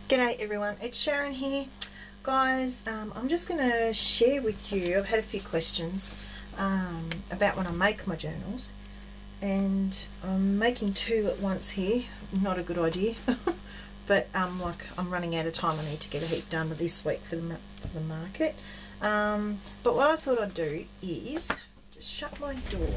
G'day everyone, it's Sharon here. Guys, I'm just going to share with you, I've had a few questions about when I make my journals, and I'm making two at once here. Not a good idea, but I'm running out of time. I need to get a heap done this week for the market. But what I thought I'd do is just shut my door.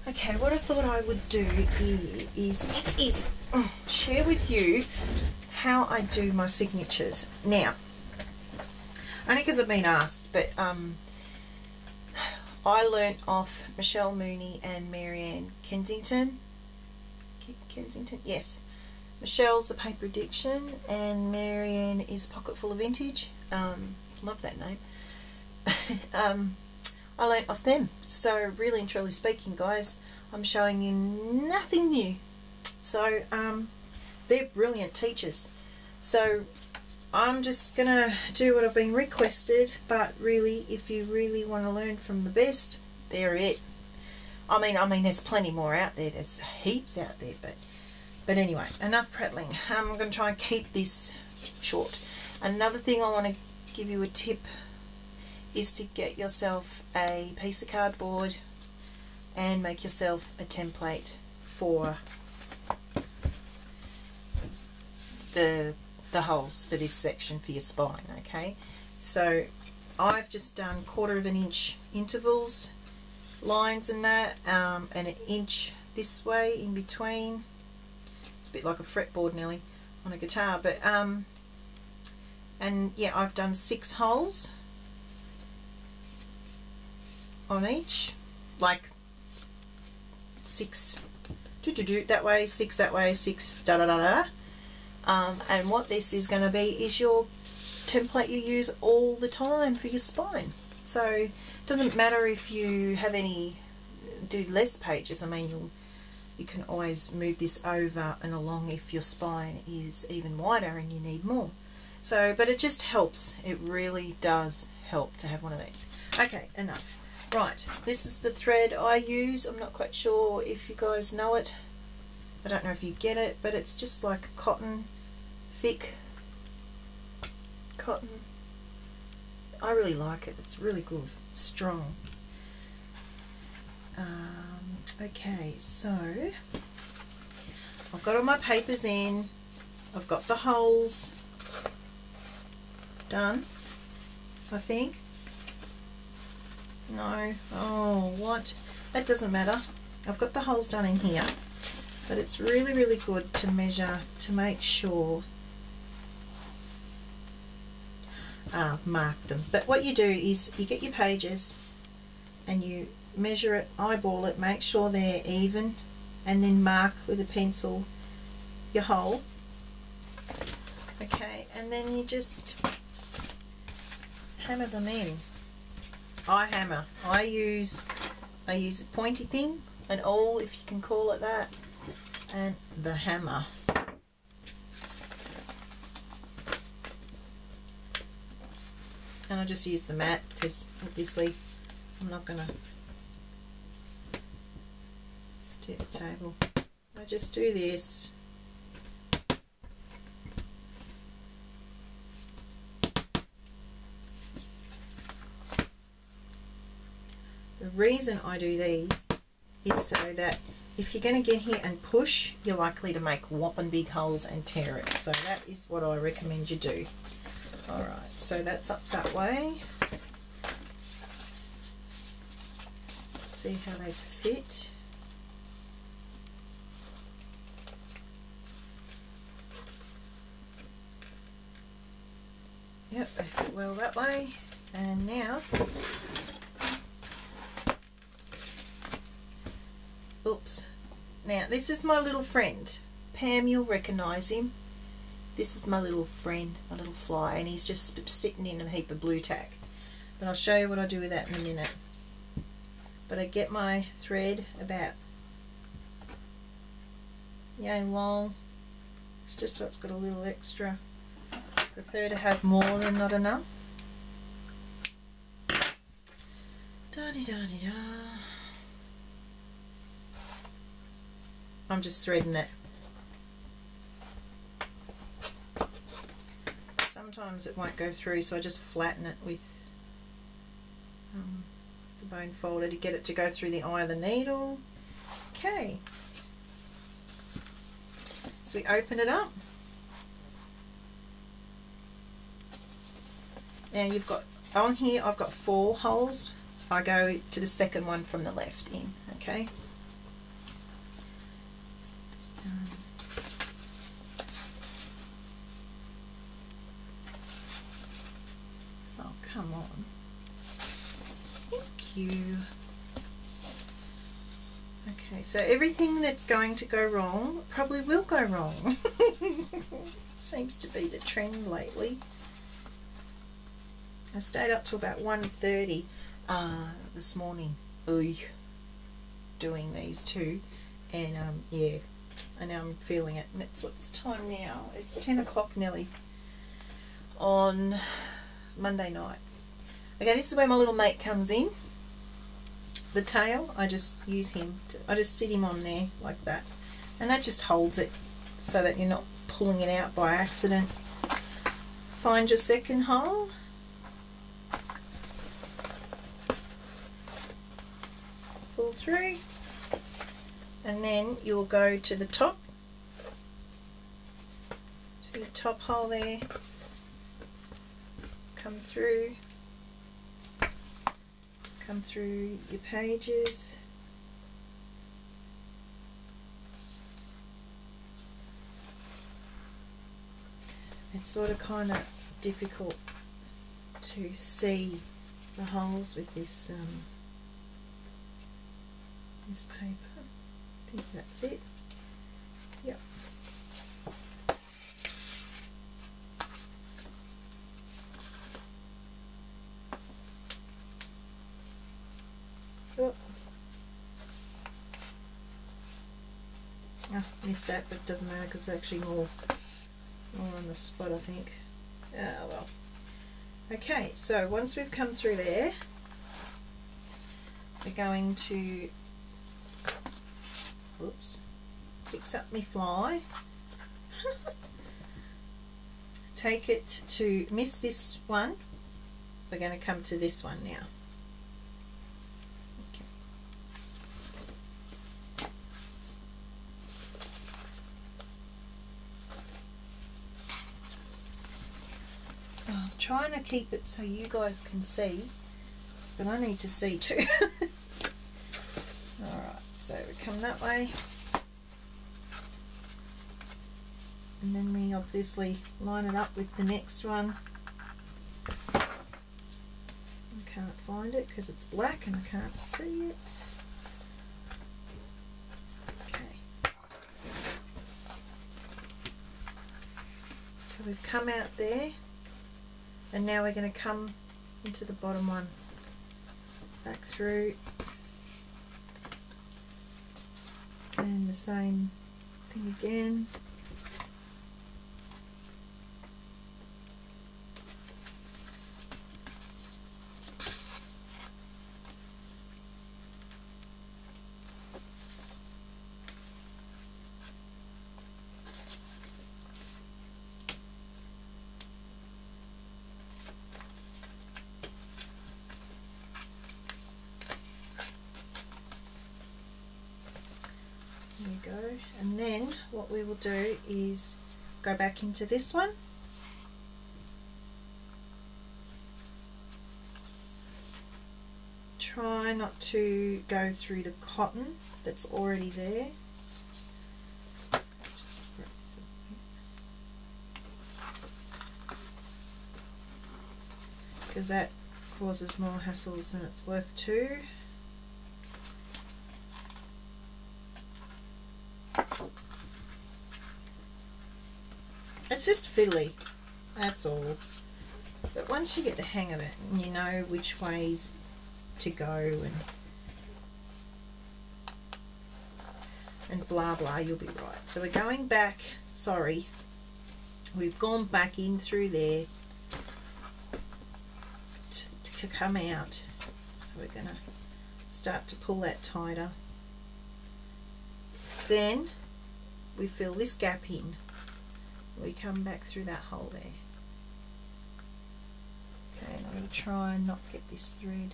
Okay, what I thought I would do is share with you how I do my signatures. Now, only because I've been asked, but I learnt off Michelle Mooney and Marianne Kensington. Kensington, yes. Michelle's The Paper Addiction and Marianne is Pocket Full of Vintage. Love that name. I learnt off them. So really and truly speaking, guys, I'm showing you nothing new. So they're brilliant teachers. So I'm just gonna do what I've been requested, but really, if you really want to learn from the best, they're it. I mean there's plenty more out there. There's heaps out there, but anyway, enough prattling. I'm going to try and keep this short. Another thing I want to give you a tip is to get yourself a piece of cardboard and make yourself a template for the holes for this section for your spine. Okay, so I've just done 1/4 inch intervals, lines and that, and 1 inch this way in between. It's a bit like a fretboard nearly on a guitar, but and yeah, I've done 6 holes on each, like 6 that way, 6 that way, 6 da da da da. And what this is going to be is your template you use all the time for your spine. So it doesn't matter if you have do less pages. I mean, you can always move this over and along if your spine is even wider and you need more. So, but it just helps. It really does help to have one of these. Okay, enough. Right, this is the thread I use. I'm not quite sure if you guys know it. I don't know if you get it, but it's just like cotton, thick cotton. I really like it. It's really good, strong. Okay, so I've got all my papers in. I've got the holes done, I think. No, oh, what? That doesn't matter. I've got the holes done in here, but it's really, really good to measure to make sure I've marked them. But what you do is you get your pages and you measure it, eyeball it, make sure they're even, and then mark with a pencil your hole. Okay, and then you just hammer them in. I use a pointy thing, an awl if you can call it that, and the hammer. And I just use the mat because obviously I'm not going to do the table. I just do this. The reason I do these is so that if you're going to get here and push, you're likely to make whopping big holes and tear it. So that is what I recommend you do. Alright, so that's up that way. See how they fit. Yep, they fit well that way. And now, oops. Now this is my little friend. Pam, you'll recognise him. This is my little friend, my little fly, and he's just sitting in a heap of blue tack. But I'll show you what I do with that in a minute. But I get my thread about yay long. It's just so it's got a little extra. Prefer to have more than not enough. Da-de-da-de-da. I'm just threading it. Sometimes it won't go through, so I just flatten it with the bone folder to get it to go through the eye of the needle. Okay, so we open it up. Now you've got, on here I've got 4 holes. I go to the second one from the left in, okay? Oh, come on. Thank you. Okay, so everything that's going to go wrong probably will go wrong. Seems to be the trend lately. I stayed up till about 1:30 this morning, doing these two, and yeah, I know I'm feeling it. And it's, what's the time now? It's 10 o'clock nearly on Monday night. Okay, this is where my little mate comes in. The tail, I just use him to, I just sit him on there like that, and that just holds it so that you're not pulling it out by accident. Find your second hole. Pull through, and then you'll go to the top, to the top hole there, come through your pages, it's sort of kind of difficult to see the holes with this this paper. I think that's it. Yep. Oh. Oh, missed that, but it doesn't matter because it's actually more on the spot, I think. Oh well. Okay, so once we've come through there, we're going to fix up my fly. Take it to, miss this one, we're going to come to this one now. Okay. Oh, I'm trying to keep it so you guys can see, but I need to see too. Alright, so we come that way, and then we obviously line it up with the next one. I can't find it because it's black and I can't see it. Okay. So we've come out there, and now we're going to come into the bottom one. Back through. And the same thing again. There you go, and then what we will do is go back into this one, try not to go through the cotton that's already there. Just because that causes more hassles than it's worth too. It's just fiddly, that's all. But once you get the hang of it and you know which ways to go and blah blah, you'll be right. So we're going back, sorry, we've gone back in through there to come out. So we're going to start to pull that tighter. Then we fill this gap in. We come back through that hole there. Okay, and I'm going to try and not get this thread.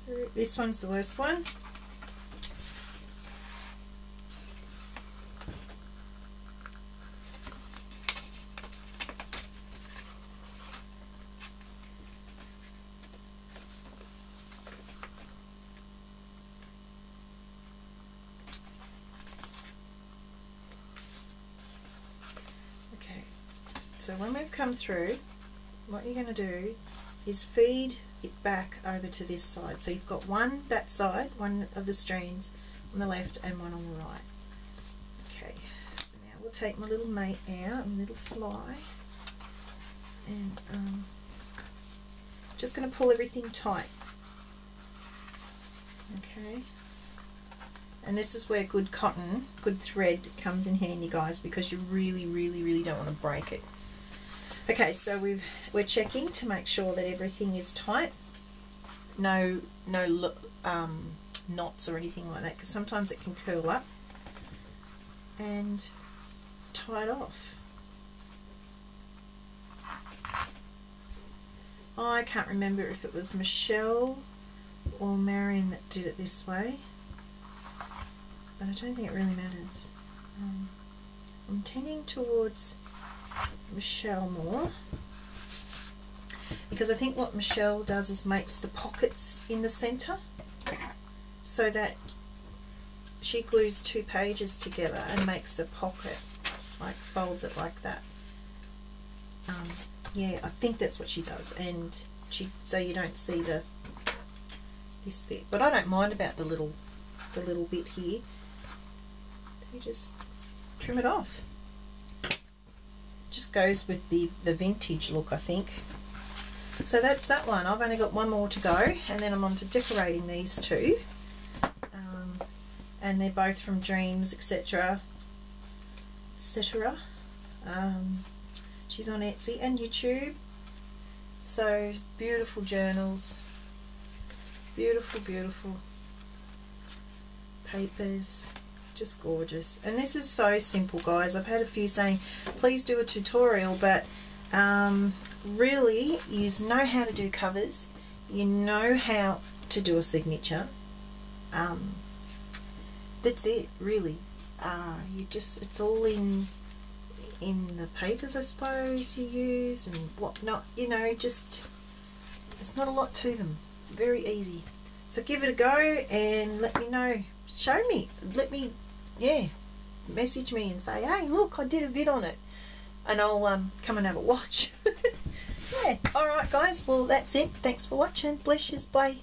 Okay. This one's the worst one. So when we've come through, what you're going to do is feed it back over to this side. So you've got one that side, one of the strands on the left and one on the right. Okay, so now we'll take my little mate out, my little fly, and just going to pull everything tight. Okay. And this is where good cotton, good thread comes in handy, guys, because you really, really, really don't want to break it. Okay, so we're checking to make sure that everything is tight. No knots or anything like that, because sometimes it can curl up. And tie it off. I can't remember if it was Michelle or Marion that did it this way, but I don't think it really matters. I'm tending towards Michelle more, because I think what Michelle does is makes the pockets in the center so that she glues two pages together and makes a pocket, like folds it like that. Yeah, I think that's what she does, and so you don't see this bit. But I don't mind about the little bit here. You just trim it off. Just goes with the vintage look, I think. So that's that one. I've only got one more to go, and then I'm on to decorating these two. And they're both from Dreams, etc. etc. She's on Etsy and YouTube. So beautiful journals, beautiful, beautiful papers. Just gorgeous. And this is so simple, guys. I've had a few saying please do a tutorial, but really you know how to do covers, you know how to do a signature. That's it, really. It's all in the papers, I suppose, you use and whatnot, you know. Just, it's not a lot to them. Very easy. So give it a go and let me know. Show me, message me and say, hey, look, I did a vid on it, and I'll come and have a watch. Yeah, alright guys, well that's it. Thanks for watching. Bless yous, bye.